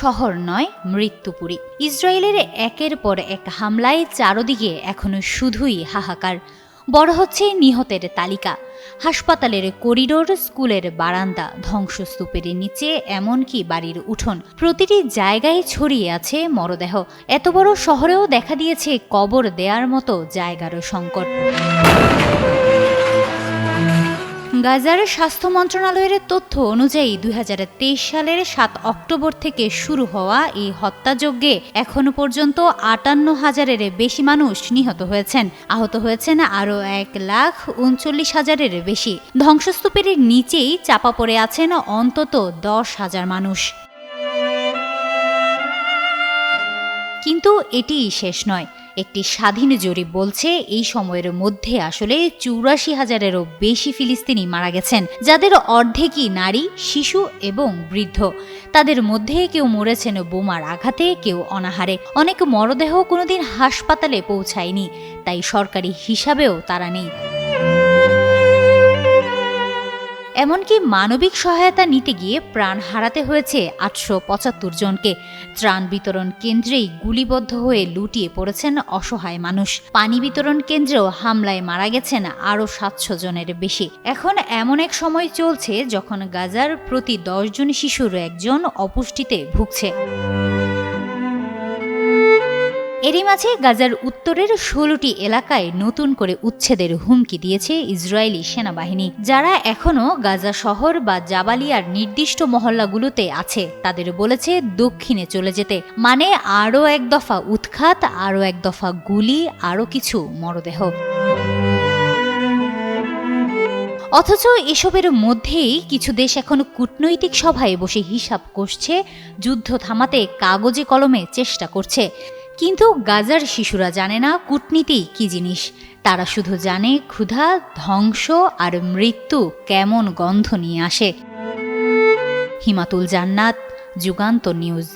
শহর নয়, মৃত্যুপুরী। ইসরায়েলের একের পর এক হামলায় চারদিকে এখনো শুধুই হাহাকার। বড় হচ্ছে নিহতের তালিকা। হাসপাতালের করিডোর, স্কুলের বারান্দা, ধ্বংসস্তূপের নিচে, এমনকি বাড়ির উঠোন, প্রতিটি জায়গায় ছড়িয়ে আছে মরদেহ। এত বড় শহরেও দেখা দিয়েছে কবর দেওয়ার মতো জায়গারও সংকট। গাজার স্বাস্থ্য মন্ত্রণালয়ের তথ্য অনুযায়ী 2023 সালের 7 অক্টোবর থেকে শুরু হওয়া এই হত্যাযজ্ঞে এখনো পর্যন্ত 58,000-এর বেশি মানুষ নিহত হয়েছেন। আহত হয়েছেন আরও 1,39,000-এর বেশি। ধ্বংসস্তূপের নিচেই চাপা পড়ে আছেন অন্তত 10,000 মানুষ। কিন্তু এটিই শেষ নয়। একটি স্বাধীন জরিপ বলছে এই সময়ের মধ্যে আসলে 84,000-এরও বেশি ফিলিস্তিনি মারা গেছেন, যাদের অর্ধেকই নারী, শিশু এবং বৃদ্ধ। তাদের মধ্যে কেউ মরেছেন বোমার আঘাতে, কেউ অনাহারে। অনেক মরদেহ কোনোদিন হাসপাতালে পৌঁছায়নি, তাই সরকারি হিসাবেও তারা নেই। এমনকি মানবিক সহায়তা নিতে গিয়ে প্রাণ হারাতে হয়েছে 875 জনকে। ত্রাণ বিতরণ কেন্দ্রেই গুলিবদ্ধ হয়ে লুটিয়ে পড়েছেন অসহায় মানুষ। পানি বিতরণ কেন্দ্রেও হামলায় মারা গেছেন আরও 700 জনের বেশি। এখন এমন এক সময় চলছে যখন গাজার প্রতি 10 জন শিশুর একজন অপুষ্টিতে ভুগছে। এরই মাঝে গাজার উত্তরের 16টি এলাকায় নতুন করে উচ্ছেদের হুমকি দিয়েছে ইসরায়েলি সেনাবাহিনী। যারা এখনও গাজা শহর বা জাবালিয়ার নির্দিষ্ট মহল্লাগুলোতে আছে তাদের বলেছে দক্ষিণে চলে যেতে, মানে আরও এক দফা উৎখাত, আরও এক দফা গুলি, আরও কিছু মরদেহ। অথচ এসবের মধ্যেই কিছু দেশ এখন কূটনৈতিক সভায় বসে হিসাব কষছে, যুদ্ধ থামাতে কাগজে কলমে চেষ্টা করছে। কিন্তু গাজার শিশুরা জানে না কূটনীতি কি জিনিস। তারা শুধু জানে ক্ষুধা, ধ্বংস আর মৃত্যু কেমন গন্ধ নিয়ে আসে। হিমাতুল জান্নাত, যুগান্তর নিউজ।